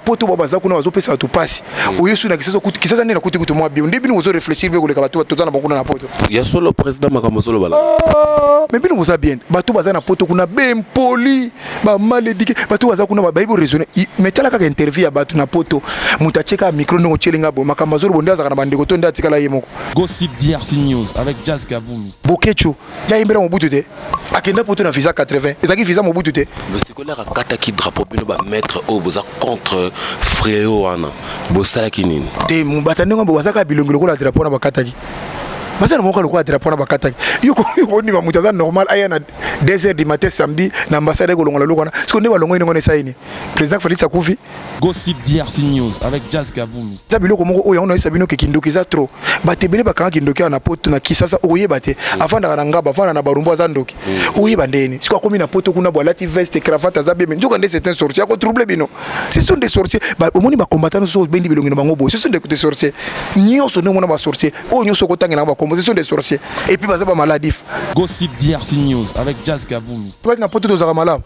poto babaza kuna bazopesa to passe oyesu na kisasa nena kuti kuti mwa bio ndebini ozo réfléchir be koleka bato tozana bakuna na poto ya solo président makamozolo bala mais bino boza bien bato baza na poto kuna be poli ba malédique bato baza kuna ba ibo raisonner metala kaka interview ya bato na poto mutacheka micro no chelinga bo makamazolo bonde azaka na bandeko to ndati kala yemoko Gossip DRC News avec Jazz Kavumi Bokechu ya imbera mobutu te akenda poto na visa 80 ezaki visa mobutu te mais c'est que la kata ki drapeau bino ba mettre au boza contre frérot wana bosala kinini te mubatande ngombe wazaka bilongelo kola drapeau na bakataki basa na moka lokwa drapeau na bakataki yuko ni ba mutaza normal aya na 2h du matin samedi na ambassade ko longola lokwana siko ne balongo ni ngone saini président Félix Akufi Gossip DRC News avec Jazz Kavumi za biloko moko oyo ona isabino ke kindoki za trop batebele bakanga kindoki na poto na kisasa oye bate afanda na ngaba afanda na barumbo za ndoki oye bandeni siko akomi na poto kuna boalati veste cravate za bien ndoka ndese c'est un sorcier ko trouble bino ce sont des sorciers ba omoni ba combattants so bendi bilongo na bango bo ce sont des sorciers nyoso no mona ba sorcier o nyoso ko tangena ba composition des sorciers et puis baza ba maladif Gossip DRC News avec Jazz Kavumi toi na poto tozaka malamu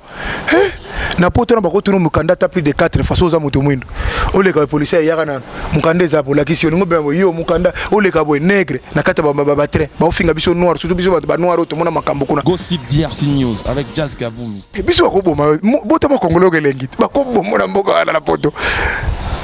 na poto na bako tunu mukanda ta plus de 4 façons za mutu mwindo oleka policier yaka na mukanda za pour la question ngo bembo yo mukanda oleka boy nègre na kata ba train ba ofinga biso noir surtout biso ba noir to mona makambo kuna Gossip DRC News avec Jazz Kavumi biso bako boma bota mo kongolo kelengi bako boma na mboka na poto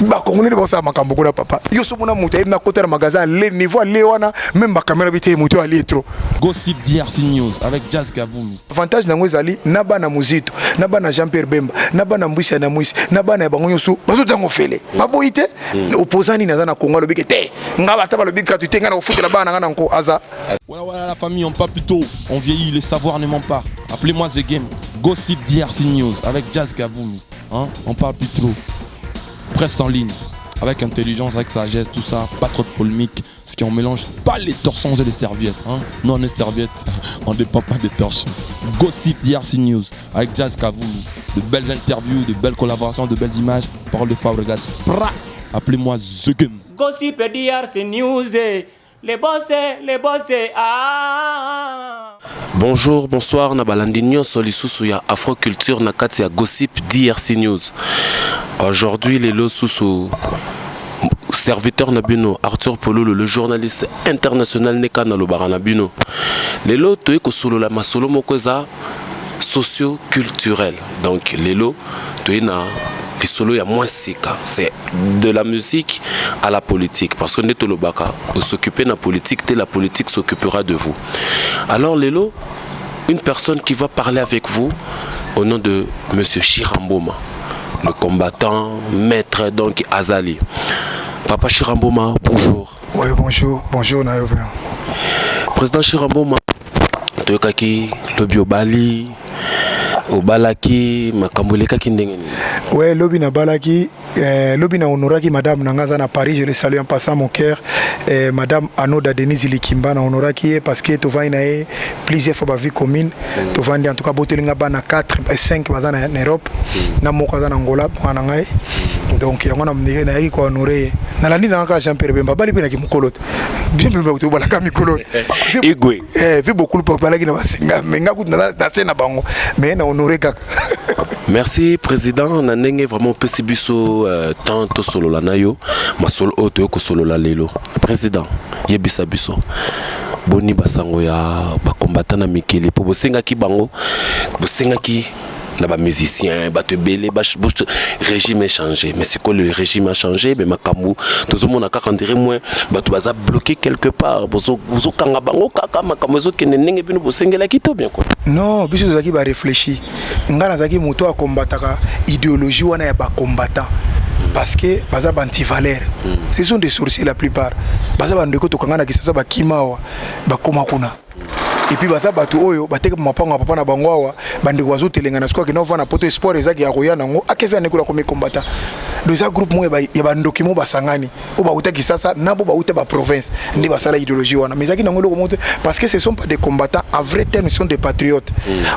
ba kongolo ba sa makambo kuna papa yo so mona mutu na kota na magasin le niveau le wana même ba caméra bité mutu ali trop Gossip DRC News avec Jazz Kavumi avantage nango ezali na bana muzito na bana Jean-Pierre Bemba na bana Mbwisa na Mwisi na bana bango nyoso bazo tango fele baboite opposani na na Congo lobike te ngaba ta balobika tu te ngana ofutela bana ngana nko aza voilà la famille on pas plus tôt on vieillit le savoir ne ment pas appelez-moi The Game Gossip DRC News avec Jazz Kavumi hein on parle plus trop presse en ligne avec intelligence, avec sagesse, tout ça, pas trop de polémique, ce qui on mélange pas les torsons et les serviettes, hein. Nous on est serviettes, on dépend pas des torchons. Gossip DRC News avec Jazz Kavumi, de belles interviews, de belles collaborations, de belles images, parole de Fabregas, appelez-moi The Game. Gossip DRC News, les boss, ah. Bonjour, bonsoir, na balandinyo solisusu ya Afroculture na kati ya Gossip DRC News. Aujourd'hui, les lots sous serviteur Nabino, Arthur Pololo, le journaliste international Neka Nalobara Nabino. Les lots, tu es que solo la masolo mokoza socio-culturel. Donc, les lots, tu es na solo ya moins sika. C'est de la musique à la politique. Parce que Netolobaka, vous s'occupez de la politique, et la politique s'occupera de vous. Alors, les lots, une personne qui va parler avec vous au nom de Monsieur Chiramboma, le combattant, maître donc Azali. Papa Chiramboma, bonjour. Oui, bonjour Nayobe. Président Chiramboma, Toyokaki, Lobi Obali, Obalaki, Makamboleka Kindengeni. Oui, Lobi na Balaki, Lobi na honoraki Madame Nangaza na Paris, je le salue en passant mon cœur. Madame Anoda Denise Likimba na honoraki parce que tu vas y plusieurs fois vie commune. Tu vas en tout cas botelinga bana 4 et 5 bazana en Europe. Na mokaza na Angola mwanangai. Donc yango na mnike na yiki ko honorer. Na landi na ka Jean-Pierre Bemba bali pena ki mukolote. Bien bien to bala ka mikolote. Igwe. Vu beaucoup le papa qui na basinga menga ku na sena bango. Mais na honorer kaka. Merci président nanenge vraiment pesibiso tanto solo la nayo masolo oto ko solo la lelo président yebisa biso boni basango ya ba combattant na mikili po bosenga ki bango bosenga ki na ba musicien ba te belé ba régime a changé mais c'est quoi le régime a changé mais makambu tout monde a caractérisé moins ba tu baza bloqué quelque part bozo kanga bango kaka makambu zo kene ndenge bino bosengela kito bien quoi non biso zaki ba réfléchir ngana zaki moto a combataka idéologie wana ya ba combattant parce que baza anti-valeur ce sont des sorciers la plupart baza bandeko to kangana kisasa ba kimawa ba koma kuna et puis baza batu oyo bateka mapango papa na bango awa bandeko bazo telenga na sikoa kinova na poto sport ezaki ya koya nango akefe anekula komi combattant donc ça groupe mo ya bandoki mo basangani o ba utaki sasa nabo ba uta ba province ndi basala idéologie wana mais zaki nango loko moto parce que ce sont pas des combattants en vrai terme ce sont des patriotes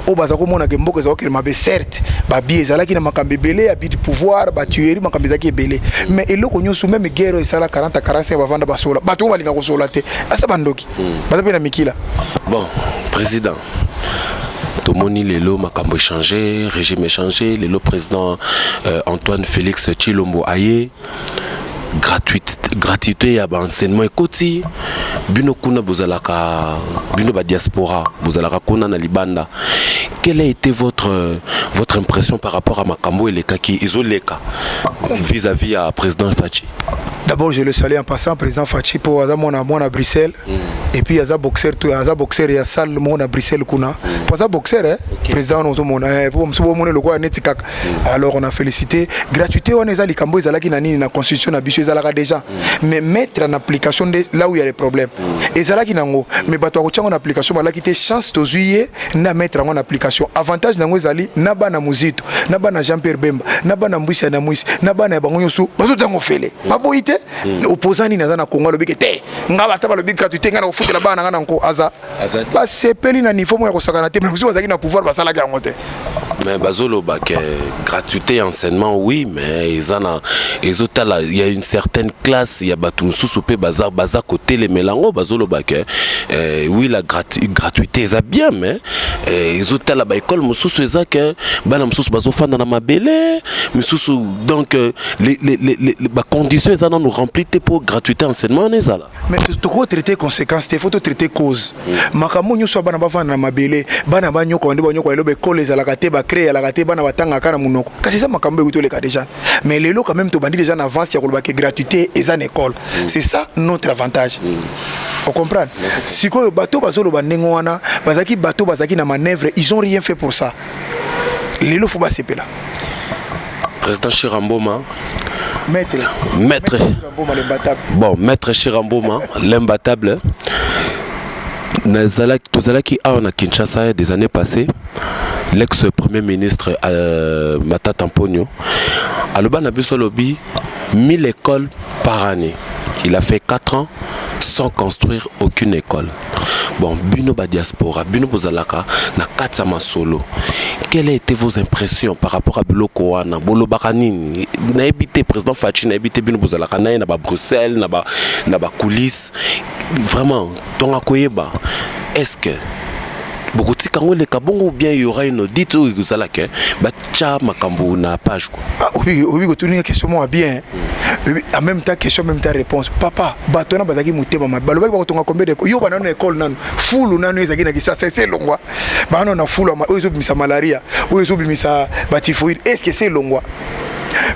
o baza ko mona ke mboka za okele mabe certes ba biezala ki na makambe belé abi du pouvoir ba tuerie makambe zaki belé mais eloko nyosu même guerre esala 40 45 ba vanda basola bato balinga ko sola te asa bandoki baza pe na mikila bon président tomoni lelo makambo changé, régime changé, lelo président Antoine Félix Tshilombo aye gratuité ya enseignement ekoti bino kuna bozalaka bino ba diaspora bozalaka kuna na libanda. Quelle a été votre impression par rapport à makambo elekaki ezoleka vis-à-vis à président Fachi? D'abord, je le salue en passant, président Fachi, pour mon à Bruxelles. Et puis, il y a boxeur, il y a salle mon à Bruxelles. Pour ça, boxeur, président, alors on a félicité. Gratuité, on est allé Cambo, ils allaient la constitution, déjà. Mais mettre en application là où il y a les problèmes. Et ça, mais bateau en application, là qui était chance de juillet, na mettre en application. Avantage dans les alliés, naba na Muzito, naba na Jean-Pierre Bemba, naba na Mbouissa na Mouis, naba na Bangoyosu, bateau dans fait. Pas boité. Opposant ni na Congo le bikete ngaba taba le bikatuté ngana ofuti la bana ngana nko aza ba sepeli na niveau mo ya kosakana te mais vous avez na pouvoir basala ga ngote mais bazolo ba que gratuité enseignement oui mais ils ont il y a une certaine classe il y a batu mususu pe baza côté les mélango bazolo ba que oui la gratuité ça bien mais ils ont la ba école mususu eza que bana mususu bazofanda na mabele mususu donc les conditions ça nous remplit pour gratuité enseignement n'est ça là mais tu faut traiter conséquences il faut traiter cause makamu nyo so bana bafana na mabele bana banyo ko ndebo nyoko elobe école za la kate ba créer la kate bana batanga kana munoko kasi ça makambo ekuto le cas déjà mais lelo quand même to bandi déjà en avance ya ko ba que gratuité et en école c'est ça notre avantage on comprend si ko bateau bazolo banengo wana bazaki bateau bazaki na manœuvre ils ont rien fait pour ça lelo faut ba sepela président Chiramboma Maître Chiramboma, l'imbattable. Tozalaki a na Kinshasa des années passées, l'ex-premier ministre Matata Mponyo, aloba na biso lobi 1000 écoles par année. Il a fait 4 ans sans construire aucune école. Bon, bino ba diaspora, bino bozalaka na katsama solo. Quelles étaient vos impressions par rapport à Biloko wana Bolo Baranini na habité président Fachi na habité bino bozalaka na ba Bruxelles na ba coulisses vraiment ton akoyeba est-ce que Bokoti kango le kabongo ou bien il y aura une audit ou uzalaka ba tcha makambo na page quoi. Ah oui une question moi bien. En même temps question même temps réponse papa batona bazaki mutema ma baloba ba kotonga combien de yo bana na école nanu fulu nanu ezaki na kisa c'est longwa bana na fulu oyo bimisa malaria oyo bimisa ba typhoïde est-ce que c'est longwa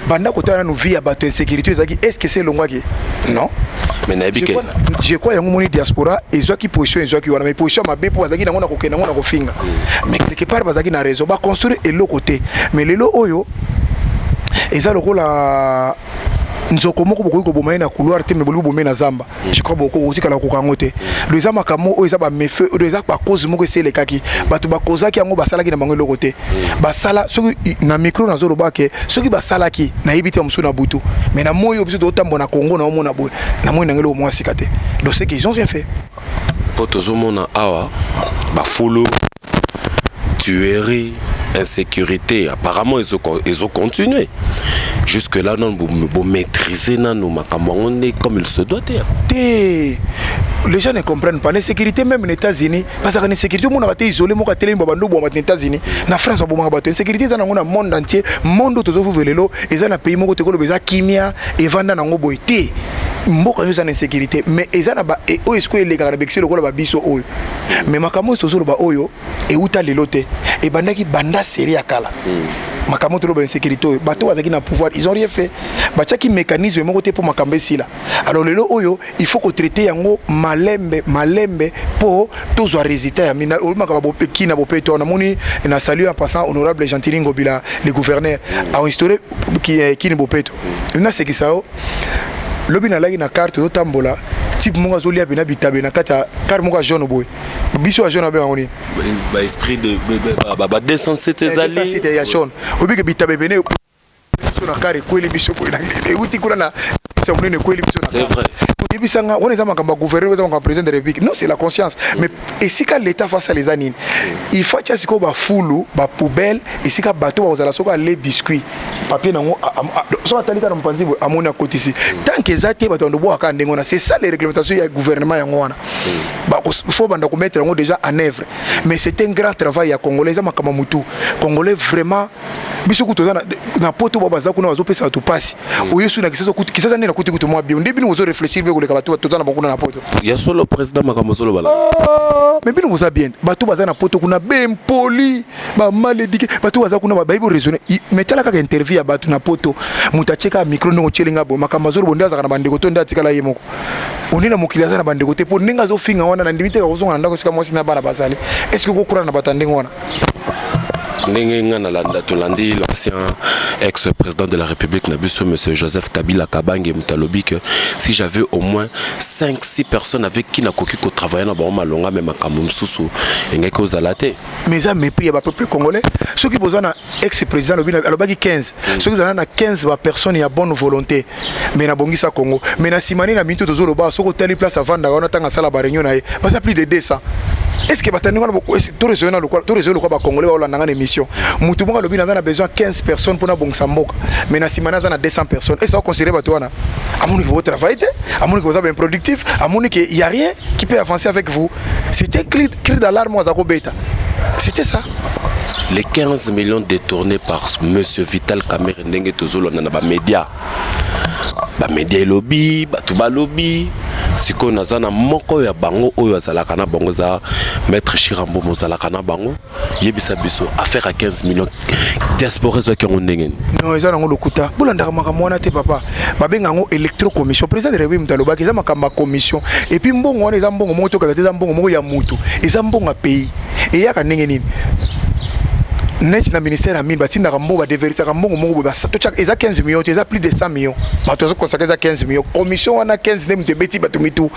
banda kotana no vie ya bato insécurité ezaki est-ce que c'est longwa ki non mais na bike je crois yango moni diaspora ezwaki position ezwaki wana mais position mabe po bazaki na ngona kokena ngona kofinga mais quelque part bazaki na raison ba construire elo côté mais lelo oyo eza lokola nzoko moko bokoki koboma na couloir te me boli bomé na zamba je crois beaucoup aussi kala kokango te le zamba kamo o eza ba mefeu o eza ba cause moko sele kaki bato ba kozaki yango basalaki na bango loko te basala soki na micro na zolo bake soki basalaki na yibite musu na butu mais na moyo biso do tambo na Congo na omona boy na moyo ngelo mo sikate donc c'est qu'ils ont rien fait poto mona awa ba folo tuerie insécurité apparemment ils ont continué jusque là non pour maîtriser nos makambo comme il se doit être. Les gens ne comprennent pas l'insécurité même aux États-Unis parce que l'insécurité on a été isolé mon télé babando bo aux États-Unis na France bo ma bato insécurité ça na monde entier monde to zo velelo et ça na pays moko te ko beza kimia et vanda na ngobo été mboka yo ça insécurité mais eza na ba e o esko ele ka bexelo ko ba biso oyo mais makamo to zo ba oyo e uta lelote et bandaki banda série akala makambo to ba insécurité bato bazaki na pouvoir ils ont rien fait bachaki mécanisme moko te pour makambe sila alors lelo oyo il faut ko traiter yango malembe pour tous les résultats ya mina o makaba bo pekina bo peto na moni na salut en passant honorable Gentilin Ngobila le gouverneur a instauré qui ni bo peto na c'est qui ça lobi na lagi na carte to tambola type monga zolia bina bitabe na kata carte monga jaune boy biso jaune ba ngoni ba esprit de ba décence ces alliés c'est ya jaune obi ke bitabe bene sur la carte ko le biso ko na uti kuna na C'est vrai. Non, c'est la conscience. Mais et si l'État face à les anines, il faut que tu aies foulou, poubelle, et si tu as bateau, tu as les biscuits, papier, tant que ça, c'est ça les réglementations du gouvernement. Il faut mettre déjà en œuvre. Mais c'est un grand travail à Congolais. Congolais vraiment. Biso na poto babaza kuna bazopesa tu pasi oyesu na kisasa nena kuti kutumwa bio ndibi nous réfléchir be koleka batu totana bakuna na poto ya solo président makamozolo bala mais bino vous a bien batu baza na poto kuna bem poli ba malédique batu baza kuna ba ibo raisonner metala ka interview ya batu na poto mutacheka micro ngo chelinga bo makamazolo bonde azaka na bandeko to nda tikala yemoko onina mokiliaza na bandeko te po ninga zo finga wana na ndibite ka kozonga na ndako sika mwasi na bana bazali est-ce que kokura na batandinga wana l'ancien ex-président de la République Nabuso, M. Joseph Kabila Kabange Mutalobi, que si j'avais au moins 5-6 personnes avec qui n'a coquille qu'on travaillait dans le Malonga, même à Kamumsusu, et n'y a qu'aux alatés. Mais ça mépris à peuple congolais. Ceux qui posent un ex-président, il 15. Ceux qui ont 15 personnes, il y a bonne volonté. Mais na Bongisa Congo. Mais na Simani, na Minto de Zoloba, ceux qui ont telle place à vendre, on attend à Sala Barignon, parce que plus de 200. Est-ce que tout réseau le Congolais va avoir une émission? Moutoubonga a besoin de 15 personnes pour bon Samboka. Mais na Simana a 200 personnes. Et ça va considérer Batouana. À mon niveau, vous travaillez, à mon niveau, vous êtes productif, à mon niveau, il n'y a rien qui peut avancer avec vous. C'était un cri d'alarme à Zakobeta. C'était ça. Les 15 millions détournés par M. Vital Kamerhe Ndenge Tozolo dans les médias. Les médias lobby, Batouba lobby. Si on a un moko ya bango oyo azalakana bango za maître Chirambo mozalakana bango yebisa biso affaire à 15 millions diaspora zo ki ngondengeni non eza nango lokuta bolanda makamwana te papa babenga ngo électro commission président de la République mtaloba ki za makamba commission et puis mbongo wana eza mbongo moto ka za mbongo moko ya mutu eza mbongo pays et yaka ndenge nini net na ministère à 1000 batinda kambo ba déverser kambo moko ba to chak eza 15 millions eza plus de 100 millions bato consacrer eza 15 millions commission wana 15 nem te beti batumitu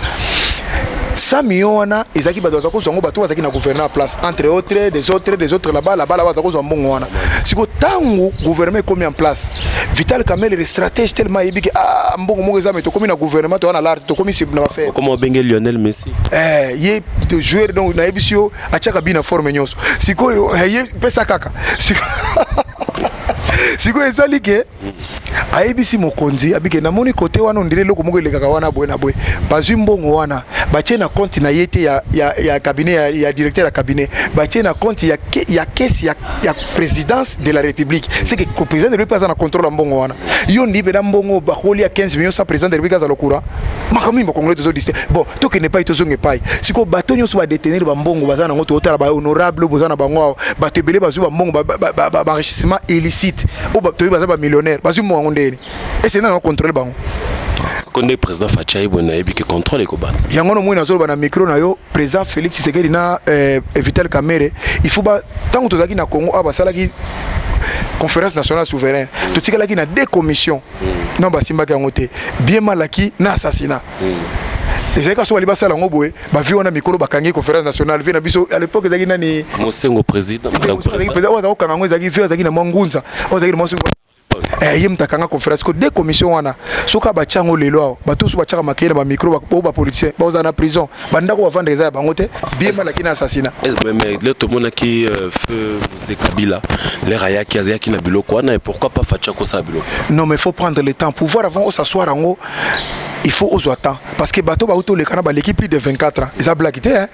100 millions wana ezaki bato za kozongo bato bazaki na gouvernement place entre autres des autres là-bas bato kozwa mbongo wana siko tango gouvernement est en place Vital Kamerhe le stratège tellement yebiki mbongo moko eza meto komi na gouvernement to wana l'art to komi sib na faire comment benga Lionel Messi ye de joueur donc na ebisio achaka bina forme nyoso siko ye pesa kaka siko ezali ke ayebisi mokonzi abike na moni côté wana ndire loko moko elekaka wana boye na boye bazwi mbongo wana batie na compte na yete ya cabinet ya directeur ya cabinet batie na compte ya caisse ya présidence de la République c'est que le président de la République na contrôle mbongo wana yo ndibe na mbongo bakoli ya 15 millions sa président de la République za lokura makamimi bakongole tozo diste bon to ke ne pas itozo ngepai siko bato nyoso ba détenir ba mbongo bazana ngoto otala ba honorable bozana bango batebele bazwi ba mbongo ba enrichissement illicite o bato baza ba millionnaire bazwi mbongo ndeni et c'est na contrôle bango quand le président Fachaï Bonaïbi qui contrôle les combats. Il y a un moment où na micro na yo président Félix Tshisekedi na Vital Kamerhe il faut ba tant que tu na Congo aba salaki conférence nationale souveraine tout tika qui na deux commissions non ba simba ka ngote bien malaki na assassinat déjà quand so bali basala ngoboe ba vi ona micro ba kangi conférence nationale vi na biso à l'époque zaki nani Mosengo président président wa ka kango zaki vi zaki na mangunza o zaki na Mosengo yem takanga conférence ko deux commissions wana soka ba chango lelo ba tous ba chaka makela ba micro ba politicien ba za na prison banda ko vendre za bango te bien malaki na assassinat mais le tout monde qui feu Kabila les raya qui azia qui na biloko wana et pourquoi pas Facha ko sa biloko non mais faut prendre le temps pour voir avant s'asseoir en haut il faut aux attendre parce que bateau ba auto le kana ba l'équipe plus de 24 ans ils a blagué hein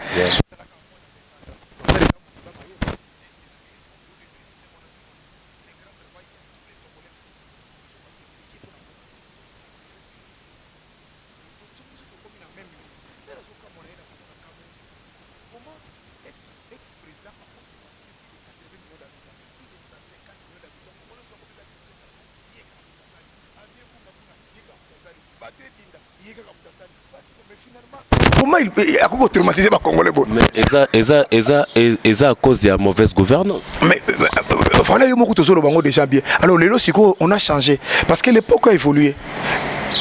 comment il a traumatisé les Congolais? Mais c'est à cause de la mauvaise gouvernance. Mais voilà, il y a beaucoup de choses déjà bien. Alors, les lots, on a changé. Parce que l'époque a évolué.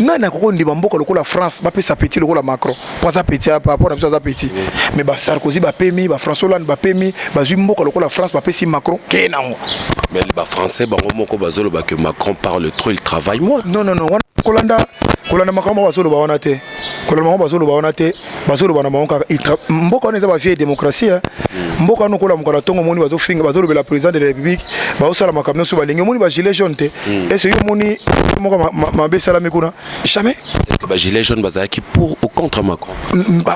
Non, la France, va sa petit le Macron. Pas sa petit par rapport à sa petit. Mais Sarkozy va payer, François Hollande va payer, la France va payer Macron. Mais les Français, que Macron parle trop, il travaille moins. Non. Kolanda kolanda makambo bazoloba wana te kolanda makambo bazoloba wana te bazoloba na bango kaka mboka wana eza bavieille démocratie mboka wana okola mokala ntongo omoni bazofinga bazolobela président de la république bazosala makambo nyonso balingi omoni bagilet jaune te ese yo omoni moko mabe esalami kuna jamais. Est-ce que bagilet jaune bazalaki pour ou contre Macron?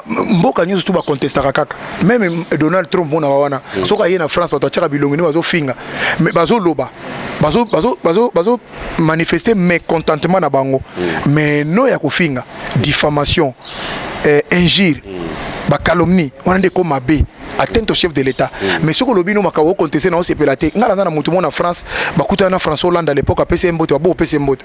Mboka nyonso tu bacontestaka kaka même Donald Trump mona wana soki aye na France bato atiaka bilongi ni bazofinga mais bazoloba bazo manifester mécontentement na bango mais no ya kofinga diffamation injure calomnie wana nde ko mabe atteinte au chef de l'État mais ce que le bino makao contesté na osepelate ngala na mutu na France bakuta na François Hollande à l'époque apesi mbote babo pesi mbote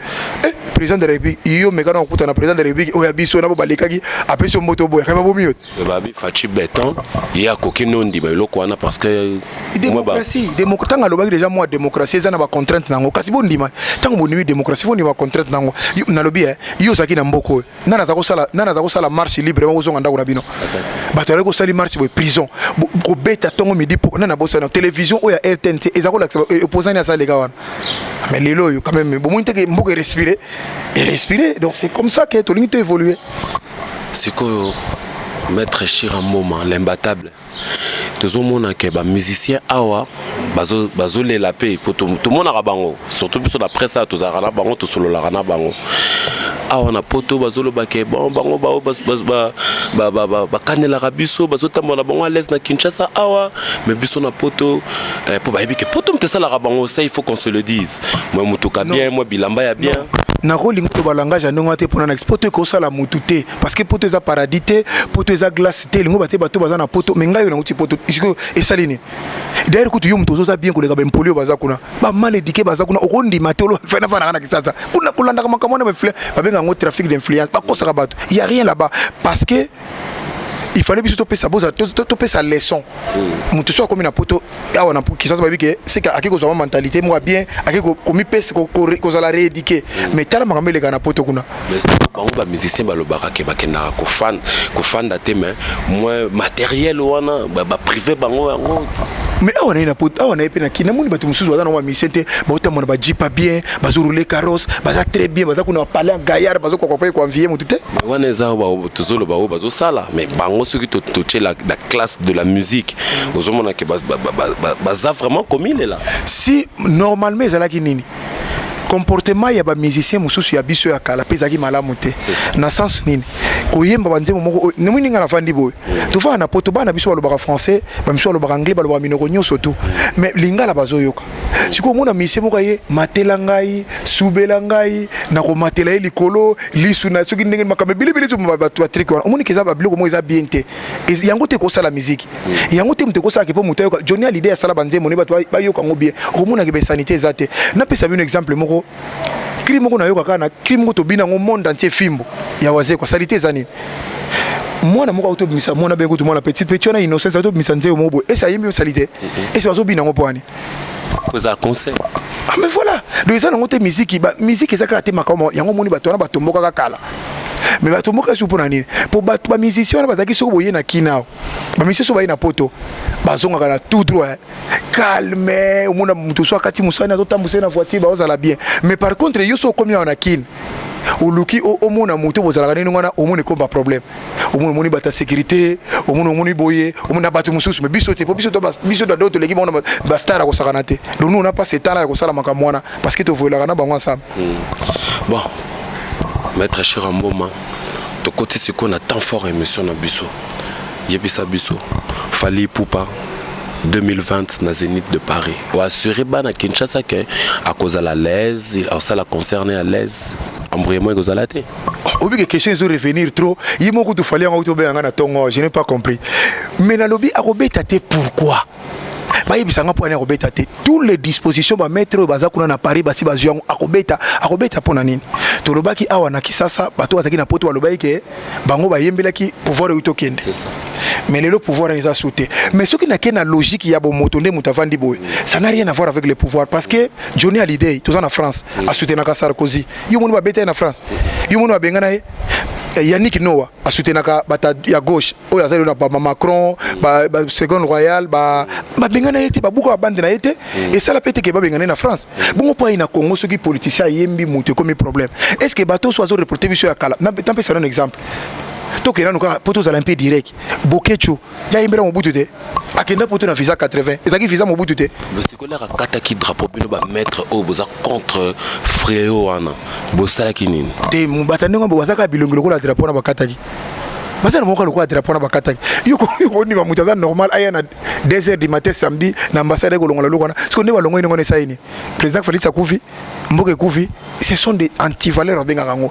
président de la République iyo mekana okuta na président de la République oya biso na balekaki apesi mbote boya kaba bo mieux babi Fachi Beton ya kokinondi ba loko wana parce que démocratie démocratie lobaki déjà moi démocratie za na ba contrainte nango kasi bo ndima tango boni démocratie fo ni ba contrainte nango na lobi iyo saki na mboko nana za ko sala marche libre ba kozonga ndako na bino bato aleko sali marche bo prison ko beta tongo midi pour nana bossa na télévision ou ya RTNT ezako la opposant à ça les gars mais les loyo quand même bon monte que mboko respirer donc c'est comme ça que tout le monde évoluer c'est que maître Chiramoma l'imbattable tous mona ke ba musicien awa bazo les la paix pour tout le monde a bango surtout sur la presse tous a rana bango tous solo la rana bango awa na poto bazolo bake bon bango ba kanela rabiso bazo tambola bango à l'aise na Kinshasa awa mais biso na poto pour ba yebike poto mtesa la bango ça il faut qu'on se le dise moi mutuka bien moi bilamba ya bien nako lingo ba langage ndongo te pona na exporter ko sala mutute parce que poto za paradis te poto za glace te lingo bato baza na poto menga yo na uti poto isiko esalini d'ailleurs kutu yo mtozo za bien koleka ba impolio baza kuna ba mal éduqué baza kuna okondi matolo fena fana na kisasa kuna kulanda kama kama na influence ba benga ngo trafic d'influence ba kosaka bato il y a rien là-bas parce que il fallait bien topé sa boza topé sa leçon mutu so comme na poto awa na kisasa ba bike c'est que akiko zo mentalité moi bien akiko komi pese ko za la rééduquer mais tala makamele kana poto kuna mais bango ba musicien ba lobaka ke bakenda ko fan da te mais moi matériel wana ba privé bango yango mais awa na poto awa na pe na kina muni batu mususu bazana wa misente ba utamona ba jipa bien bazo rouler carrosse baza très bien baza kuna parler en gaillard bazo ko envier mutu te mais wana za ba tozolo ba bazo sala mais bango ceux qui touché la classe de la musique aux hommes qui baza vraiment comme il est là si normalement ezala ki nini comportement ya ba musicien mususu ya biso ya kala peza ki malamu te na sens nini koyemba banzemo moko ne muninga na fandi boy to fa na poto bana biso balobaka français ba biso balobaka anglais balobaka minoko nyoso tout mais lingala bazoyoka siko mona musicien moko ye matela ngai subela ngai na ko matela ye likolo lisu na soki ndenge makame bilibili to ba trick wana omoni keza ba biloko mo eza bien te yango te ko sala musique yango te mte ko sala ke po muto yoka Johnny Hallyday sala banzemo ne ba yoka ngo bien omona ke ba sanité ezate na pesa bino exemple moko crime moko na yoka kana crime moko to bina ngo monde entier fimbo ya waze kwa salite zanini mwana moko auto bimisa mwana bengo to mwana petite na innocence auto bimisa nzeo mobo et ça yembi salite et ça zo bina ngo poani poza conseil ah mais voilà donc ça ngote musique ba musique ezaka te makamo yango moni bato na batomboka kakala mais batomboka su pona nini po bato ba musicien na bataki soko boye na kinao ba musicien so ba ina poto bazonga kana tout droit calme au monde mutu so akati musana to tambuse na voiture ba ozala bien mais par contre yo so komi na kin oluki o mona mutu bozala kana ngana o moni komba problème o moni bata sécurité o moni boye o mona batu mususu mais biso te po biso da d'autres l'équipe on ba star ko sakana te donc nous on a pas ce temps là ko sala makamwana parce que to vola kana bango ensemble bon maître Chiramboma to côté c'est qu'on a tant fort émission na biso yebisa biso Fally Ipupa 2020 na Zénith de Paris ou assuré bana Kinshasa que à cause à la l'aise ça la concerné à l'aise embrouillement cause à la té obi que question de revenir trop il m'a tout fallu en auto benga na tongo je n'ai pas compris mais na lobby a robeta té pourquoi bayebisanga po na robeta té toutes les dispositions ba mettre baza kuna na Paris basi bazu akobeta pona nini to lobaki awa na Kisasa bato ataki na poto balobaki ke bango bayembelaki pouvoir utokende c'est ça mais le pouvoir est sauté mais ce qui n'a qu'une logique il y a bon motonde mutavandi boy ça n'a rien à voir avec le pouvoir parce que Johnny Hallyday tout en France a soutenu Sarkozy yo monu ba beta na France yo monu ba bengana Yannick Noah a soutenu bata ya gauche oyo azali na ba Macron ba Seconde Royal ba bengana été ba buko bande na été et ça la pété que ba bengana na France bon point na Congo ceux qui politiciens yembi monte comme problème est-ce que bateau soit reporter biso ya kala na tant pesa un exemple toke na nuka poto za limpe direct bokecho ya imbera mobutu te akenda poto na visa 80 ezaki visa mobutu te mais c'est quoi la kata ki drapeau bino ba mettre au boza contre fréo wana bosala kinini te mubata ndongo bozaka bilongolo ko la drapeau na bakata ki basa na moko lokwa drapeau na bakata ki yoko ni ba mutaza normal aya na 2h du matin samedi na ambassade ko longola lokwana parce que ne ba longo ni ngone saini président Félix Akoufi mboke Koufi ce sont des anti-valeurs benga kango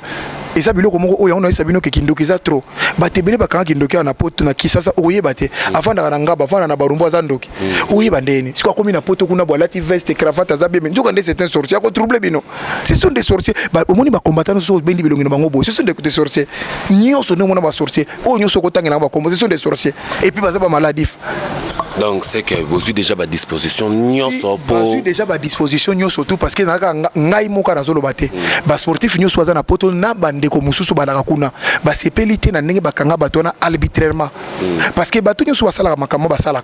et ça biloko moko oyo on a sabino ke kindoki za trop batebele bakanga kindoki na poto na kisasa oye bate avant na ngaba avant na barumbo za ndoki oye bandeni siko komi na poto kuna bolati veste cravate za bebe ndoka ndese c'est sorcier ko trouble bino ce sont des sorciers ba omoni ba combattants so bendi bilongi na bango bo ce sont des sorciers nyoso no mona ba sorciers o nyoso ko tangela ba combattre ce sont des sorciers et puis baza ba maladif. Donc c'est que vous avez déjà à disposition nyonso pour vous déjà à disposition nyonso tout parce que ngai moka na zolo baté ba sportif nyonso baza na poto na bande ko mususu balaka kuna ba sepelité na ndenge bakanga bato na arbitrairement parce que bato nyonso basala makambo basala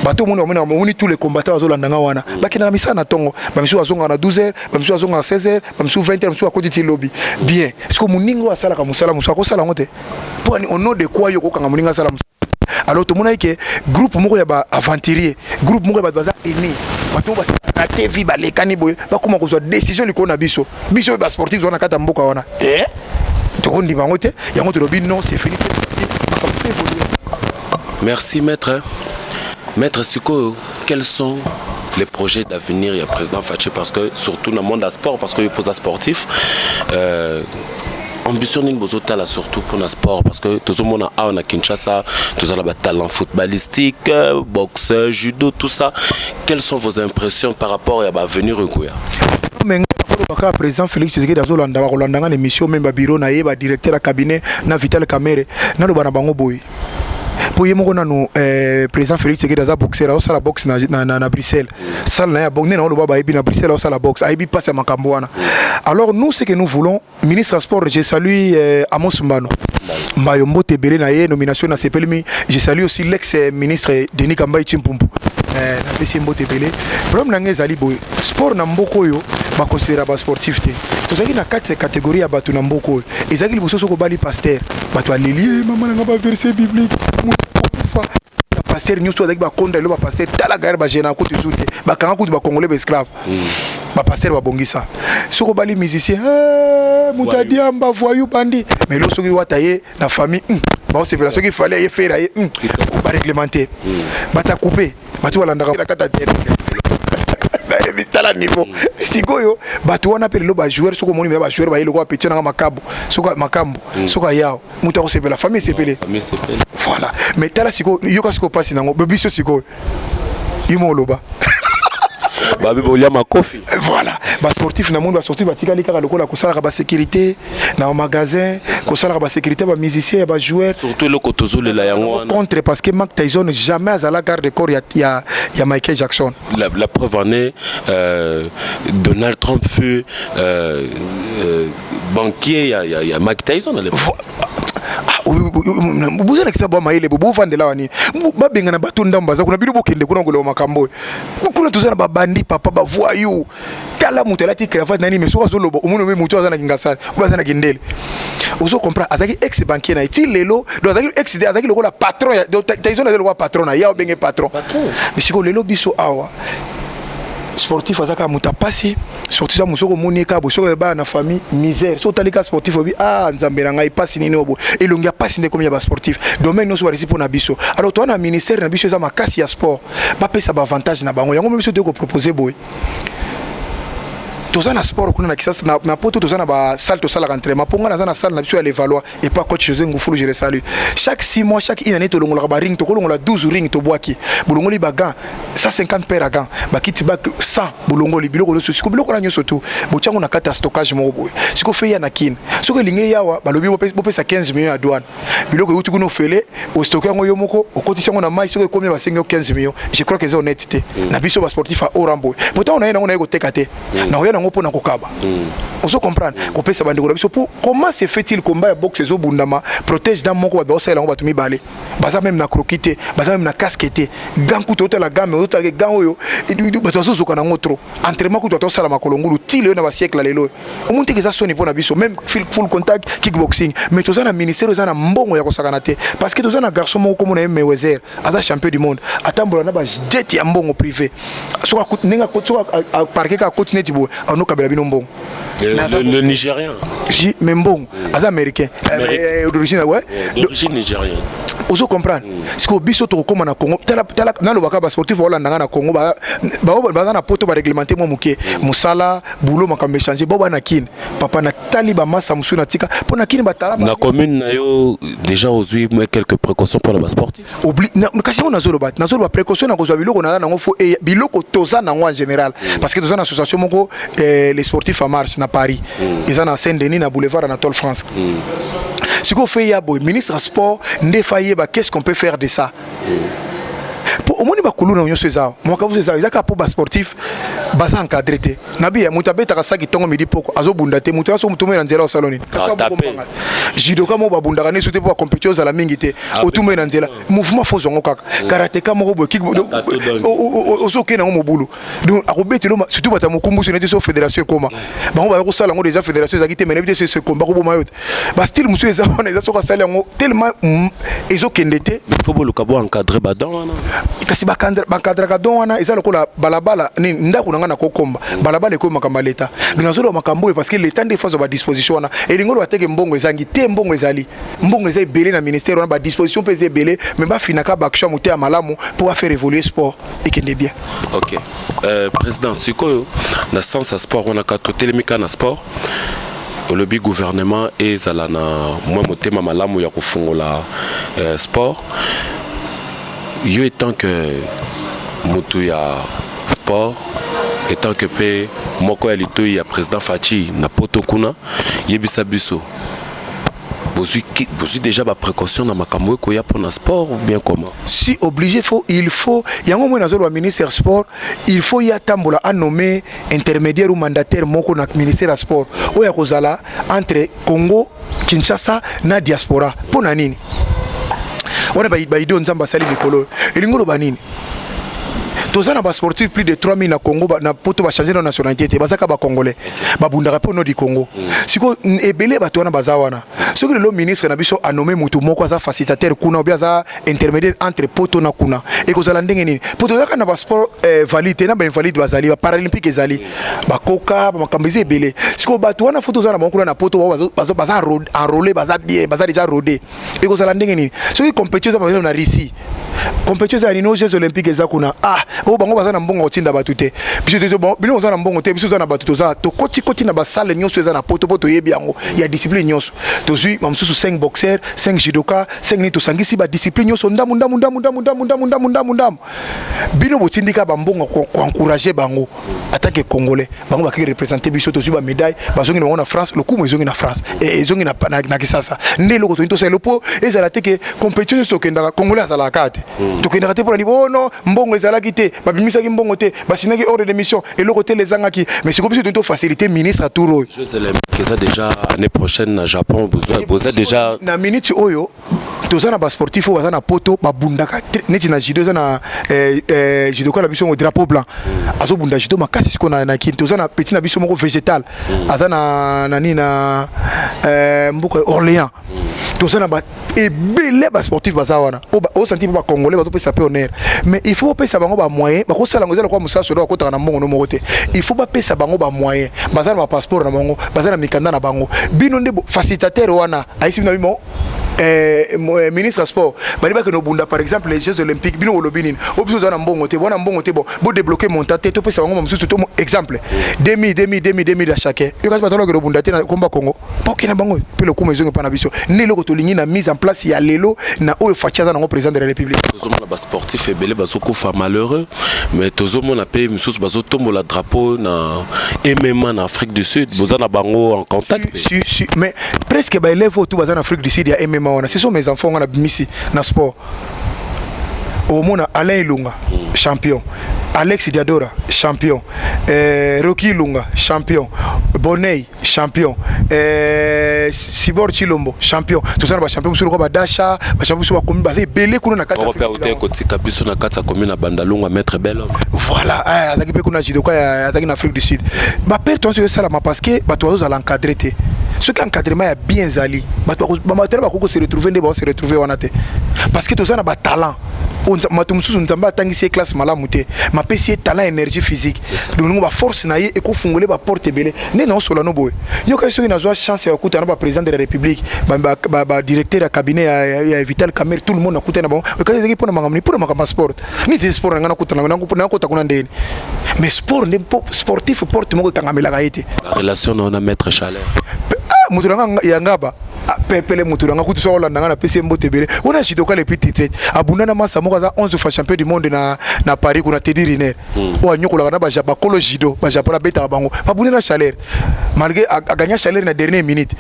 bato moni tous les combattants bazo landanga wana bakina misa na tongo ba misu azonga na 12h ba misu azonga na 16h ba misu 20h ba misu akoti ti lobby bien parce que moningo asala ka musala musu akosala ngote pour au nom de quoi yoko kanga moninga sala. Alors tout le monde que groupe moko ya ba aventurier groupe moko ya baza aîné bato ba na TV ba lekani boy ba kuma ko zo décision liko na biso ba sportif zo na kata mboka wana te to ndi bango te yango to lobi non c'est fini c'est facile. Merci maître. Maître Siko, quels sont les projets d'avenir il y a président Faché parce que surtout dans le monde du sport parce que il pose un sportif ambition d'une bozota là surtout pour le sport parce que tout le monde a en Kinshasa tout ça là talent footballistique boxeur judo tout ça quelles sont vos impressions par rapport à l'avenir Ugoya baka président Félix Tshisekedi azolanda ba kolanda ngana émission même ba bureau na ye ba directeur à cabinet na Vital Kamerhe na lo bana bango boy pour yemo kona no président Félix Tshisekedi aza boxer au sala boxe na Bruxelles sala na ya boxe na lo baba ibi na Bruxelles au sala boxe aibi passe makambo wana. Alors nous ce que nous voulons ministre sport je salue Amos Mbano Mbayombo Tebele na ye nomination na sepelmi je salue aussi l'ex ministre Denis Kambai Chimpumpu na pesi Mbote Tebele problème na ngezali boy sport na mboko yo ba considérer ba sportif te tozaki na 4 catégories ya bato na mboko ezaki liboso soko bali pasteur bato aleli mama na ba verset biblique mufa pasteur nyuso azaki ba konda lo ba pasteur tala gare ba jena ko tuzute ba kanga ko ba congolais ba esclave ba pasteur ba bongisa soko bali musicien mutadiamba voyou bandi mais lo soki wata ye na famille ba c'est parce qu'il fallait y faire ba réglementer ba ta couper ba tu walanda ka kata terre tala niveau sikoyo bato wana pe lo ba joueur soko moni ba joueur ba yelo ko petit na makambo soko makambo soko yao muta ko sepela famille sepele voilà mais tala siko yoka siko passe nango bebiso siko imo loba babi bolia makofi voilà ba sportif na monde ba sportif ba tikali kaka lokola ko sala ba sécurité na magasin ko sala ba sécurité ba musicien ba joueur surtout le kotozo le la yango contre parce que Mike Tyson jamais à la garde de corps ya Michael Jackson la preuve en est Donald Trump fut banquier ya Mike Tyson à l'époque. Vous avez ça maile vous vendez là wani ba benga na bato ndamba za kuna bido bokende kuna ngolo makambo kuna tuzana ba bandi papa ba voyou kala mutela ti cravate nani mais so zolobo umuntu we mutu azana kingasana ubazana kindele ozo comprendre azaki ex banquier na ti lelo do azaki ex azaki lokola patron ya Tyson azaki lokola patron na ya obenge patron mais siko lelo biso awa sportif azaka muta pasi sportif za musoko monika bo soko ba na famille misère so talika sportif obi nzambe na ngai pasi nini obo elongi pasi nde komia ba sportif domaine no so barisi pour na biso alors toi na ministère na biso za makasi ya sport ba pesa ba avantage na bango yango biso de ko proposer boy tozana sport kuna na kisasa na poto tozana ba salle to sala entraînement ponga na zana salle na biso ya l'évaluer et pas coach José Ngufulu je le salue chaque 6 mois chaque année to longola ba ring to kolongola 12 ring to boaki bolongoli ba gants 150 paires à gants ba kiti ba 100 bolongoli biloko so siko biloko na nyoso to bo chango na kata stockage mo boy siko fe ya na kin siko linge yawa ba lobi bo pesa 15 millions à douane biloko yuti kuno fele au stocker ngo yo moko au kotisi ngo na mai siko combien ba 15 millions je crois que c'est honnêteté na biso ba sportif à Orambo pourtant on a ko tekate na oya ngo pona kokaba ozo comprendre ko pesa bandeko na biso pour comment se fait-il combat ya boxe zo bundama protège dans moko ba osala ngo batumi balé baza même na croquité baza même na casquette ganku to la gamme to la gan oyo bato zo zoka na ngotro entraînement ku to sala makolongulu tile na ba siècle lelo omuntu ke za soni pona biso même full contact kickboxing mais to za na ministère za na mbongo ya ko sakana te parce que to za na garçon moko comme na Mayweather aza champion du monde atambola na ba jet ya mbongo privé so ka ninga ko so parquet ka continuer tibo ono kabela bino mbongo le Nigérien. Si, mais bon, les Américains, d'origine, ouais. D'origine nigérienne. Vous comprenez? Si vous biso to comme na Congo, dans le wakaba sportif wala na Congo, ba na poto ba réglementer mo muke, musala, boulot makam échanger, ba na kin. Papa na taliba massa musu na tika, pour na kin ba tala. Na commune na yo déjà aujourd'hui quelques précautions pour le sportif. Oublie na kasi on na zolo ba précaution na kozwa biloko na ngo fo e biloko toza na ngo en général parce que toza na association moko les sportifs en marche na Paris. Ils ont na Saint-Denis na boulevard Anatole France. Ce qu'on fait, il y a le ministre sport, qu'est-ce qu'on peut faire de ça? Pour au moins ba kuluna onyo seza mo ka seza izaka po ba sportif baza encadré te nabi ya mutabeta ka saki tongo midi poko azobunda te mutu aso mutumela nzela o saloni jidoka mo babunda ne soute po compétition za la mingi te otumela nzela mouvement fo zongo kaka karateka mo bo kick oso kena mo bulu donc akobetelo surtout bata mokumbu sur neti so fédération koma bango ba ko sala ngo déjà fédération za kite menebite ce combat ko bo mayot ba style musu eza on eza so ka sala ngo tellement ezo kendete faut bo lokabo encadrer badan kasi bakadra ka don wana eza lokola balabala ni ndako nanga na kokomba balabala ko makamba leta binazolo makambo parce que l'état des forces ba disposition wana et lingolo bateke mbongo ezangi te mbongo ezali mbongo ezali belé na ministère wana ba disposition pese belé mais ba finaka ba action muté malamu pour faire évoluer sport et kende bien. OK. Président sikoyo na sens à sport on a ka totelemika na sport au lobby gouvernement et zalana moi motema malamu ya kufungola sport. Yo étant que Moutouya sport, étant que P Moko Elito ya président Fachi na poto kuna yebisa biso. Vous déjà ba précaution dans makambo ko ya pour na sport ou bien comment? Si obligé il faut yango mo nazolo ministère sport, il faut ya tambola a nommer intermédiaire ou mandataire moko na ministère sport. Oya kozala entre Congo, Kinshasa na diaspora. Pona nini? On a baïdo nzamba sali mikolo elingolo banini tozana ba sportif plus de 3000 na Congo na poto ba changer na nationalité bazaka ba congolais ba bundaka po no di Congo siko ebele bato wana bazawana soki le ministre na biso a nommé mutu moko za facilitateur kuna ou bien za intermédiaire entre poto na kuna et kozala ndenge nini poto zaka na ba sport valide na ba invalide bazali ba paralympique ezali ba koka ba makambize ebele siko bato wana foto zana moko na poto baza enrôler baza bien baza déjà rodé et kozala ndenge nini soki compétition za na Russie compétition za nino Jeux olympiques eza kuna o bango baza na mbongo otinda batute biso tezo bon bino za na mbongo te biso za na batuto za to koti na ba salle nyonso eza na poto yebi yango ya discipline nyonso to zui mamsusu 5 boxeurs 5 judoka 5 ni to sangisi ba discipline nyonso ndamu bino botindika ba mbongo ko encourager bango attaque congolais bango ba ki représenter biso to zui ba médaille bazongi na France le coup ezongi na France et ezongi na Kisasa ndelo ko to selo po ezala te ke compétition so kenda congolais azala kate to kenda te pour libono mbongo ezala kite babimisaki mbongo te basinaki ordre de mission et le côté les angaki mais c'est comme si tu faciliter ministre à Touro Jeux olympiques déjà année prochaine au Japon vous êtes déjà na minute oyo tozana ba sportif oyo na poto babundaka neti na judo na judo ko la biso au drapeau blanc azo bunda judo makasi siko na kin tozana petit na biso moko végétal azana nani na mbuka Orléans tozana ba ebele ba sportif bazawana o senti ba congolais ba to pesa pe honneur mais il faut pesa bango ba moyen ba ko sala ngozela kwa musaso do ko na mbongo no mokote il faut ba pesa bango ba moyen bazana ba passeport na bango bazana mikanda na bango bino ndebo facilitateur wana aisi na bimo ministre sport baliba que no bunda par exemple les Jeux olympiques bino olobinine obiso za na mbongo te bona mbongo te bo débloquer montate to pesa bango mususu to exemple 2000 à chacun yo kasi batalo que no bunda te na komba Congo poki na bango pe le coup maison pa na biso ne loko to lingi na mise en place ya lelo na oyo fachaza na président de la République tozomona ba sportif ebele bazokufa malheureux mais tozomona pe mususu bazotombola drapeau na MMA na Afrique du Sud bozana bango en contact si mais presque ba élève tout bazana Afrique du Sud ya MMA ce sont mes enfants on a bimisi na sport au mona Alain Ilunga champion Alex Diadora, champion. Rocky Lunga, champion. Bonnet, champion. Sibor Chilombo, champion. Tout ça, champion sur le Dasha, champion sur le combat. C'est belé qu'on a 4 ans. Voilà, Azaki Pekuna Jidoka, Azaki en Afrique du Sud. Ma père, toi, c'est ça, parce que tu as l'encadré. Ce qui encadrement est bien zali. Tu se retrouver, se retrouver. Parce que tout ça, a talent. Matumsu nzamba tangisi classe malamute ma pesi talent énergie physique donc nous va force naie et ko fungole ba porte belé né non solo no boy yo ka so ina zo chance ya kuta na président de la république ba directeur ya cabinet ya Vital Kamerhe tout le monde akuta na bon ka zeki pona mangamni pona makamba sport ni te sport ngana kuta na kuta kuna ndeni mais sport ne sportif porte mo tangamela ka yete relation na maître Chaleur muturanga yangaba pepele muturanga kutu so Hollande ngana pesi mbote belé on a jidoka les petits traits abunda na masa moko za 11 fois champion du monde na Paris kuna Teddy Riner o anyokola na ba kolo jido ba japola beta bango babuna na Chaleur malgré a gagné Chaleur na dernière minute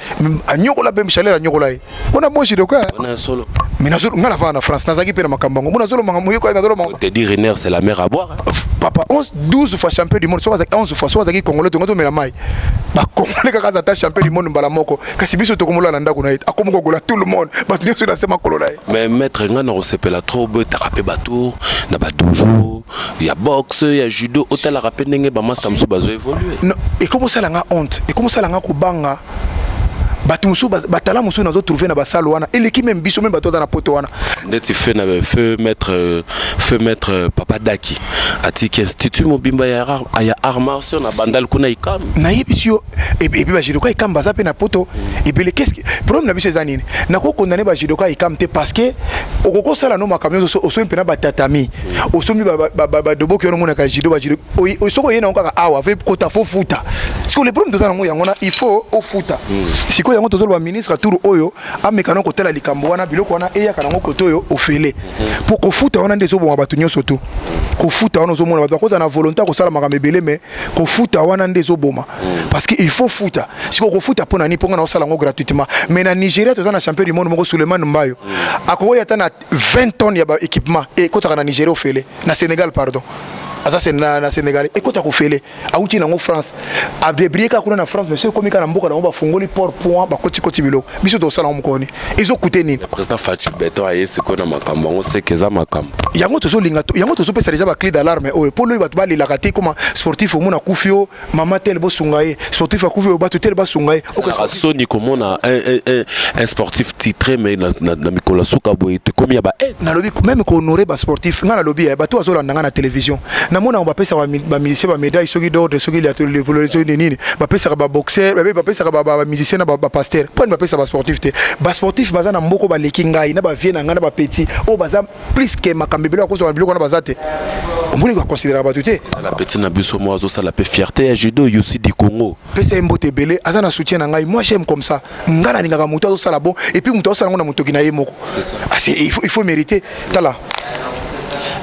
anyokola be Chaleur anyokola on a bon jidoka on a solo mais na solo ngala fa na France nazaki pe na makambango mona solo mangamu yoko na solo mango Teddy Riner c'est la mer à boire papa 12 fois champion du monde so 11 fois so azaki congolais to ngoto mela mai ba congolais kaka za champion du monde mbala moko kasi biso to komola na ndako na ita akomo gogola tout le monde ba tu sur la sema kolola mais maître ngana resepela trop be tapé batour na ba toujours il y a boxe il y a judo hôtel rapé ndenge ba master mso bazo évoluer non et comment ça la nga honte et comment ça la nga kubanga batu musu batala musu nazo trouver na basalo wana et l'équipe même biso même bato dans la poto wana ndeti feu maître Papa Daki atiki institut mobimba ya art martial na bandal kuna ikam na yebisio et puis ba jidoka ikam baza pe na poto et puis qu'est-ce que problème na biso ezanini na ko condamner ba jidoka ikam te parce que okoko sala no makamyo so so mpena batatami osomi ba dobo ki ono mona ka jido ba jido o soko yena onka awa ve kota fo futa parce que le problème de ça ngo yangona il faut au futa siko yango tozolo ba ministre tour oyo amekano kotela likambo wana biloko wana eya kana ngo koto oyo ofele pour ko futa wana ndezo bo batu nyoso to ko futa wana zo mona batu ko na volonté ko sala makambe belé mais ko futa wana ndezo boma parce que il faut futa siko ko futa pona ni ponga na sala ngo gratuitement mais na Nigeria tozana champion du monde moko Suleiman Mbayo akoko yata na 20 tonnes ya ba équipement et kota na Nigeria ofele na Sénégal pardon asa c'est na Sénégal et kota ko fele auti na ngo France a débrier kuna na France monsieur komika na mboka na ba fungoli port point ba koti bilo biso to sala ngomkoni izo kute ni président Fachi Beto aye siko na makambo ngo se keza makambo yango to so linga to yango to so pesa déjà ba clé d'alarme o pour lui ba to ba li la raté comme sportif mo na kufio mama tel bo sungaye sportif a kufio ba to tel ba sungaye o soni comme on a un sportif titré mais na Mikola Suka boyete comme ya ba na lobby même ko honorer ba sportif ngana lobby ba to azola ndanga na télévision na mona on va pesa ba musicien ba médaille soki d'ordre soki l'évolution de nini ba pesa ba boxeur ba pesa ba musicien na ba pasteur point ba pesa ba sportif te ba sportif baza na mboko ba lekingai na ba vie na ngana ba petit o baza plus que makambe bilo ko so ba bilo na bazate on moni ko considérer ba tuté la petite na biso mo azo ça la pe fierté ya judo yusi di Congo pesa mbote belé aza na soutien na ngai moi j'aime comme ça ngana ninga muto azo sala bon et puis muto sala ngona muto kina yemoko c'est ça il faut mériter tala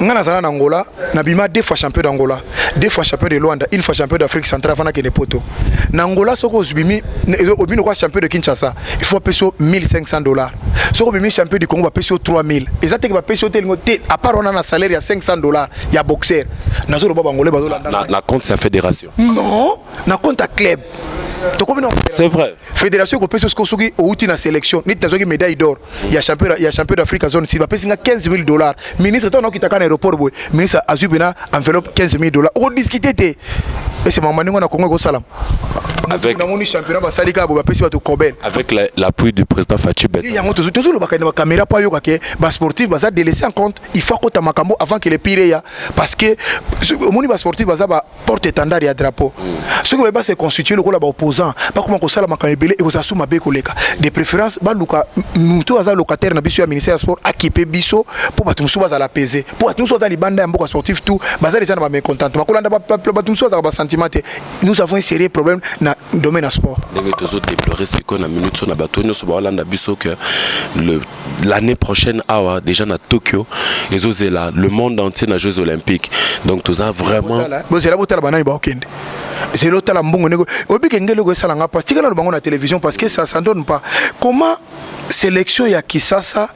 ngana zana Angola na bima 2 fois champion d'Angola 2 fois champion de Luanda 1 fois champion d'Afrique centrale fana kene poto na Angola soko zubimi obino kwa champion de Kinshasa il faut payer $1,500 soko bimi champion du Congo ba payer $3,000 ezate ke ba payer te à part on a un salaire ya $500 ya boxeur na zolo baba ngolé bazo landa na compte sa fédération non na compte à club. C'est vrai. Fédération ko pesa ko soki outi na sélection nit nazoki médaille d'or ya champion d'Afrique zone si ba pesa $15,000 ministre to no kitaka na aéroport boy ministre azubina enveloppe $15,000 on discuter te et c'est maman ningo na Congo ko salam avec na moni championnat ba salika ba pesa to Kobel avec l'appui du président Fachi Beto yango to ba kana caméra pa yo ka ke ba sportif ba za délaisser en compte il faut ko ta makambo avant que les pire ya parce que moni ba sportif ba za ba porte étendard ya drapeau ce que ba se constituer le ko la ba opposant ba comment ko sala makambo belé et ko za suma be ko leka de préférence ba luka muto aza locataire na biso ya ministère sport équipé biso pour ba tumsu ba za la peser pour ba tumsu za libanda mboka sportif tout ba za les gens ba mécontentement ko landa ba tumsu za ba sentiment nous avons un sérieux problème na domaine sport ndenge tozo déplorer ce qu'on a minute sur na batonyo so ba landa biso que l'année prochaine awa déjà na Tokyo ezozela le monde entier na Jeux olympiques donc toza vraiment bozela botala banani ba okende c'est l'autre la mbongo nego obi kengelo go sala nga parce que na bango na télévision parce que ça donne pas comment sélection ya Kisasa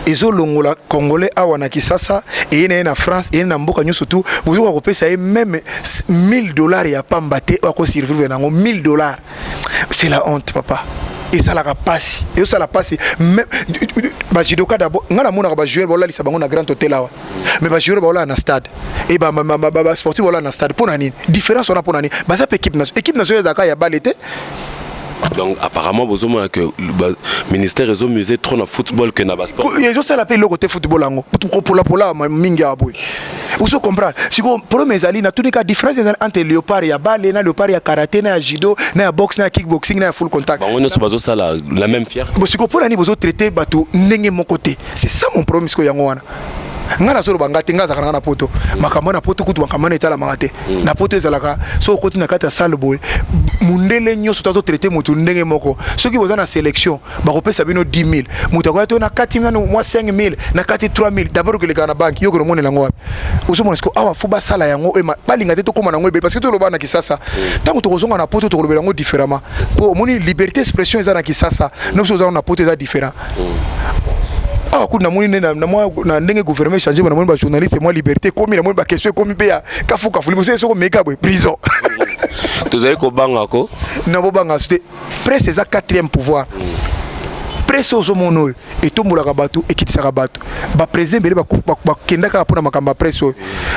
ezo longola congolais awa na Kisasa et na France et na mboka nyoso tout vous ko pesa même $1000 ya pamba te ko survivre nango $1000. C'est la honte papa. Et ça la passe et ça la passe même ba jidoka d'abord ngana mona ba joueur bola lisa bango na grand hôtel là mais ba joueur bola na stade et ba sportif bola na stade pour nani différence on a pour nani ba ça équipe nationale zaka ya balete. Donc apparemment vous avez que le ministère réseau musée trop dans football que na sport. Ils ont ça l'appelle le côté football lango pour la minga aboy. Vous se comprendre. Si vous pour mes alliés na tous les cas différence entre léopard ya balle na léopard ya karaté na judo na boxe na kickboxing na full contact. Bah on est sur ça la même fière. Bon si vous prenez vous traiter bateau ndenge mon côté. C'est ça mon problème ce que yango wana. Ngana solo bangate ngaza kana na poto makambo na poto kutu makambo na etala mangate na poto ezalaka so koti na kata salle boy mundele nyoso tato traiter mutu ndenge moko soki boza na sélection ba kopesa bino 10000 mutu akoya na 4000 na moi 5000 na 3000 d'abord que le kana bank yoko no monela ngwa uso monesko awa fuba sala yango e balinga te to koma na ngwe parce que to loba na Kisasa tango to kozonga na poto to lobela ngo différemment po moni liberté d'expression eza na Kisasa no so za na poto eza différent. Ah, coup na moni na ndenge gouvernement changer na moni ba journaliste moi liberté comme na moni ba question comme pe ya kafuka fuli monsieur soko meka boy prison. Vous avez ko banga ko na bo banga c'était presse ça 4e pouvoir. Presse ozo mono et tombola kabatu et kitisa kabatu ba président bele ba kendaka pona makamba presse.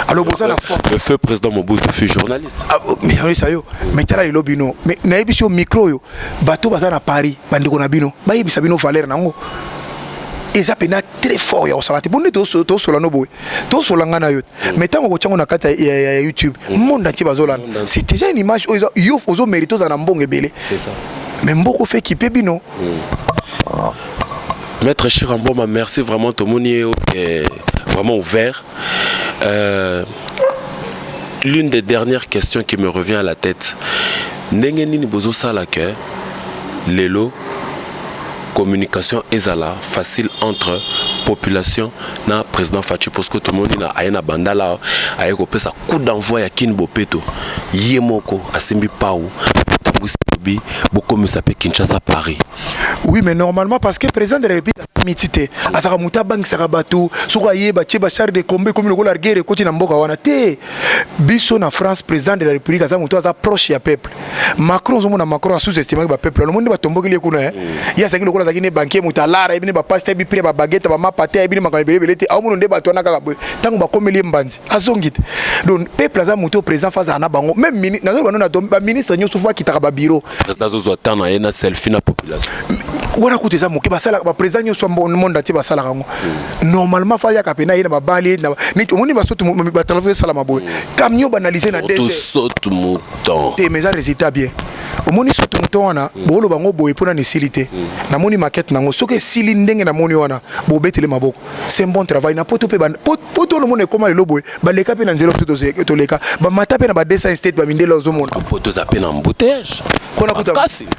Alors boza la le feu président Mobutu fut journaliste. Ah mais ça yo mais tala le lobino mais na ebisio micro yo bato baza na Paris bandiko na bino ba yebisa bino valeur nango. Et ça pena très fort ya osalati bonne to solano boy to solanga na yo mais tant ko tsango na kata ya YouTube monde entier bazolana c'est déjà une image yo ozo mérito za na mbongo ebele c'est ça mais mboko fait qui peut bino. Maître Chiramboma, merci vraiment tout le monde est vraiment ouvert. L'une des dernières questions qui me revient à la tête, ndenge nini bozo sala que lelo communication ezala facile entre population na président Fachi parce que tout le monde na ayena bandala ayeko pesa coup d'envoi ya kin bopeto yemoko asembi pau tambusi beaucoup me s'appelle Kinshasa Paris. Oui mais normalement parce que président de la République a mitité azaka muta bank sarabato soka yeba cheba char de combat comme le gola guerre koti na mboka wana te biso na France président de la République azaka muta za proche ya peuple Macron zo mona Macron a sous-estimé ba peuple le monde ba tomboki le kuna ya saki le gola zaki ne banquier mutalara ibine ba pasteur bi prix ba baguette ba mapate ibine makambele belete a mono nde ba tona kaka boy tango ba komeli mbanzi azongite donc peuple azaka muta président faza na bango même ministre na ba na ba ministre nyoso fa kitaka ba bureau président zo tana ena selfie na population wana kuteza moke basala ba président nyoso monde ati basala kango normalement fa ya kapena ina ba bali na ni omoni basoto ba travailler sala maboy camion banaliser na tout saute mouton te mais ça résultat bien omoni soto mouton wana bolo bango boy pona ni silité na moni maquette nango soke sili ndenge na moni wana bo betele maboko c'est un bon travail na poto pe poto le monde comment le loboy ba leka pe na nzelo to leka ba mata pe na ba dessin state ba mindela ozomona poto za pe na embouteillage kona kuta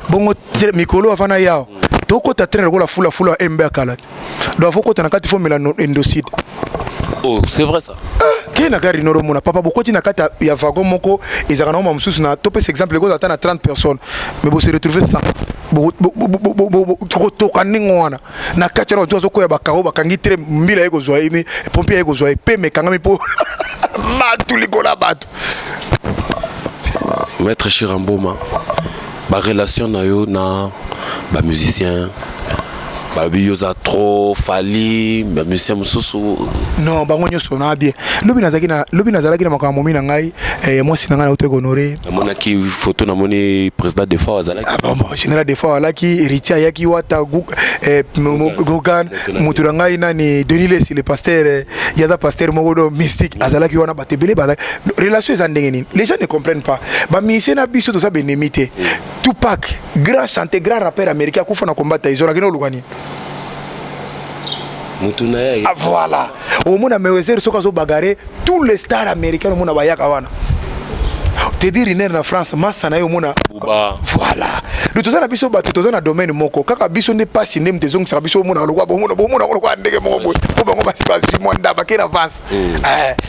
bongo mikolo afana yao toko ta train ko la fula MB akalat do foko ta nakati fo melano endocide. Oh c'est vrai ça qui na gari noro mona papa bokoti na kata ya wagon moko ezaka na msusu na topes exemple ko ata na 30 personnes mais bo se retrouver 100 bo to kaningo wana na kati na to ko ya bakaro bakangi tre mbila yeko zwa ini pompier yeko zwa pe me kangami po batu likola batu. Maître Chiramboma ba relation na yo na ba musicien ba bioza trop fali ba musicien mususu non ba ngonyo sona bien lobi nazalaki na makambo mina ngai moi sinanga na auto honoré mona ki photo na moni président de fois azalaki bon général de fois alaki héritier yaki wata gogan mutura ngai nani Denis Lesi le pasteur yaza pasteur mogodo mystique azalaki wana batebele ba relation ezandenge nini les gens ne comprennent pas ba musicien na biso to ça benemité Tupac grand chanteur grand rappeur américain kufa na combattre izola kino lugani. Ah voilà. Au monde américain soka zo bagarre tous les stars américains au monde bayaka wana. Te dire iner na France massa na yo mona Bouba. Voilà. voilà le toza na biso bato toza na domaine moko kaka biso ne passe ndem tezong sa biso mona lokwa bomona ndenge moko po bango basi basi monda ba kena avance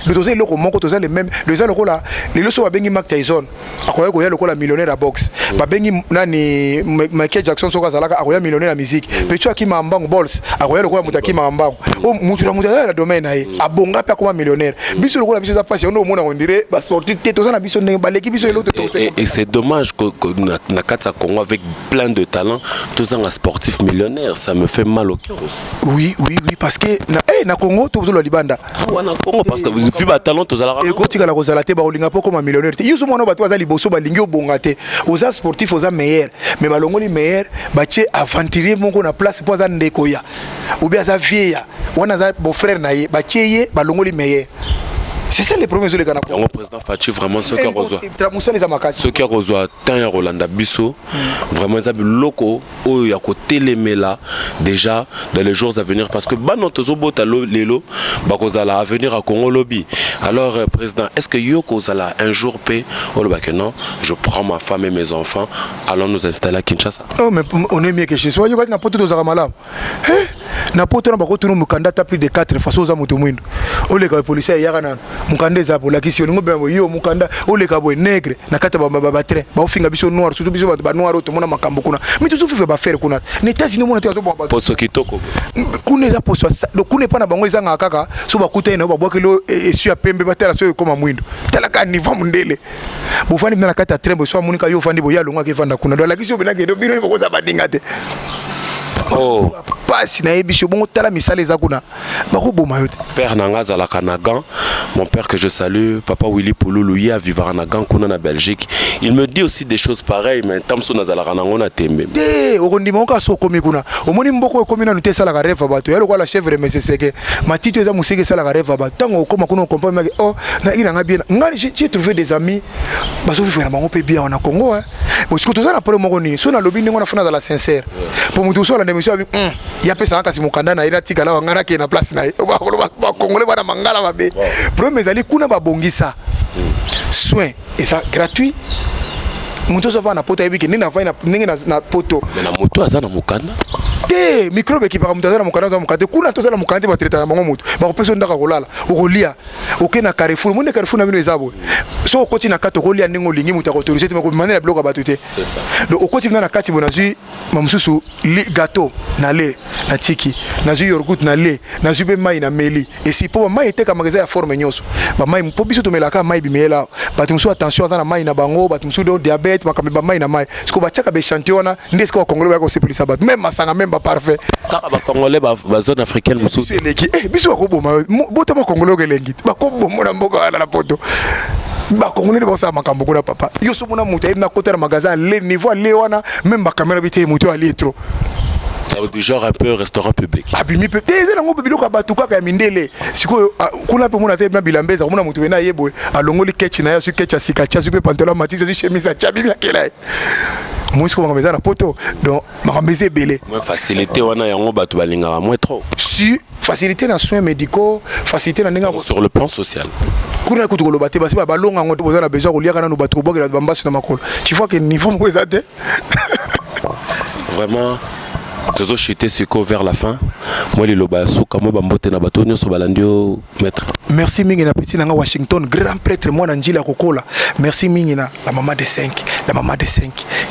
le toza loko moko toza le même le za lokola le loso ba bengi Mark Tyson akoya ko ya lokola millionnaire à boxe ba bengi nani Michael Jackson soka zalaka akoya millionnaire à musique pecho akima mbangu balls akoya lokola mutaki mbangu o mutu na domaine na ye abonga pa comme millionnaire biso lokola biso za passe on mona on dirait ba sportif toza na biso ndenge ba l'équipe biso l'autre et c'est dommage que na kata Congo avec plein de talents tous un sportif millionnaire, ça me fait mal au cœur aussi. Oui parce que na Congo tout le libanda na Congo parce que vous avez vu talent tous à la et quand tu as la rosalate ba olinga po comme millionnaire yusu mona ba toza liboso ba lingi obongate oza sportif oza meilleur mais balongoli meilleur ba tie aventurier moko na place po za ndeko ya ou bien za vieya wana za beau frère na ye ba tie balongoli meilleur. C'est ça les premiers les Ghana. Le président Fachi vraiment ce qui a reçoit tant Rolanda Bisso vraiment ils ont loko au ya côté les mela déjà dans les jours à venir parce que banoto zobota lelo bakozala à venir à Congo lobby. Alors président, est-ce que yoko zala un jour paix au que non, je prends ma femme et mes enfants, allons nous installer à Kinshasa. Oh mais on est mieux que chez soi, yoko na poto tozaka malamu. Na poto na bako tunu mukanda ta plus de 4 façons za moto mwindo. Ole ka policier yaka na mukanda za pour la question ngobe yo mukanda ole ka boy nègre na kata ba train ba ofinga biso noir surtout biso ba noir to mona makambo kuna. Mais tuzo fife ba faire kuna. Ne États-Unis mona to ba poso kitoko. Kuna za poso do kuna pa na bango ezanga kaka so ba kuta ina ba bwakelo esu ya pembe ba tala so koma mwindo. Tala ka niveau mundele. Bo fandi na kata train bo so munika yo fandi bo ya longa ke fanda kuna. Do la question bina ke do bino ko za ba dingate. Oh, passe na ebiso bongo tala misala ezakuna bako boma yote père nanga zala kanagan mon père que je salue papa Willy Pouloulou ya vivre na Gand kuna na Belgique il me dit aussi des choses pareilles mais tamso na zala kanango na tembe de okondima ka so komi kuna omoni mboko komi na nute sala ka rêve bato yalo kwa la chèvre mais c'est que matito eza musike sala ka rêve bato tango koma kuna comprendre que oh na ina nga bien nga j'ai trouvé des amis baso vivre na bango pe bien na Congo hein parce que toza na problème moko ni so na lobi ndingo na fana za la sincère pour mutu so la ya pesa kasi mukanda na ira tika la wangana ke na place na ba congolais bana mangala babe problème ezali kuna ba bongisa soin et ça gratuit mutu so va na poto ebiki nina va na poto na mutu azana mukanda te microbe ki ba mutu azana mukanda za mukande kuna to za mukande ba traiter na bango mutu ba pesa ndaka kolala okolia okena Carrefour monde Carrefour na bino ezabo so okoti na kato kolia ndingo lingi mutu akotoriser te ko manela bloka batute c'est ça donc okoti na kati bonazui mamususu gâteau na lait na tiki na zu yogurt na lait na zu be mai na meli et si po mai te ka magasin ya forme nyoso ba mai po biso to melaka mai bimela batumsu attention na mai na bango batumsu do diabète bakame ba mai na mai siko ba chaka be chantiona ndesko ko congolais ba ko sepelisa bat même masanga même ba parfait kaka ba congolais ba zone africaine musu biso ko boma botama congolais ko lengi ba ko bomo na mboka na poto ba congolais ba sa makambo kuna papa yo so mona mutu na côté na magasin le niveau le wana même ba caméra bité mutu ali trop du genre un peu restaurant public abimi pe teze na ngobe biloko batuka ka mindele siko kuna pe mona te na bilambeza mona mutu na yebo alongoli ketch na ya su ketch asika cha su pe pantalon matise su chemise a chabi ya kela moi ce qu'on va mettre na poto donc ma mise belé moins facilité wana yango batu balinga moins trop si facilité na soins médicaux facilité na ninga sur le plan social kuna kutu ko lobate basi ba longa ngo to bozana besoin ko liaka na no batu bokela bambasi na makolo tu vois que niveau mo ezate vraiment toujours chuter siko vers la fin moi les loba suka mo bambote na bato nyoso balandio maître merci mingi na petit nanga Washington grand prêtre moi na njila kokola merci mingi na la maman de 5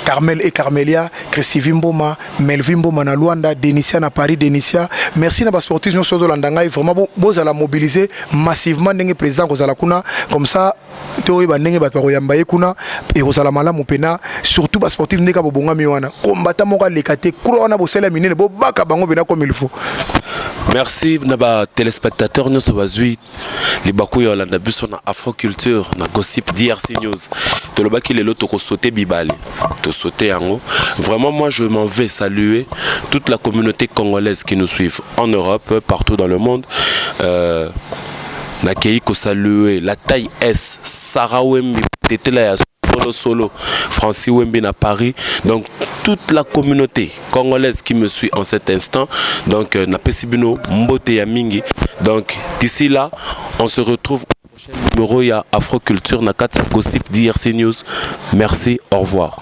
Carmel et Carmelia Christy Vimboma Melvin Mboma na Luanda Denicia na Paris Denicia merci na ba sportifs nyoso landanga vraiment boza la mobiliser massivement ndenge président kozala kuna comme ça to ba ndenge bato ko yamba kuna et kozala malamu pena surtout ba sportifs ndeka bobonga miwana combattant moka lekate kuro na bosela minene bo baka bango bena comme il faut. Merci naba téléspectateurs nous bazui les bakou ya Holanda biso na Afroculture na Gossip DRC News to le baki lelo to ko sauter bibale to sauter yango vraiment moi je m'en vais saluer toute la communauté congolaise qui nous suivent en Europe partout dans le monde na kei ko saluer la taille S Sarah Wembi tetela ya solo Francis Wembi à Paris donc toute la communauté congolaise qui me suit en cet instant donc na pesibino mbote ya mingi donc d'ici là on se retrouve au prochain numéro ya Afroculture na 4 Gossip DRC News merci au revoir.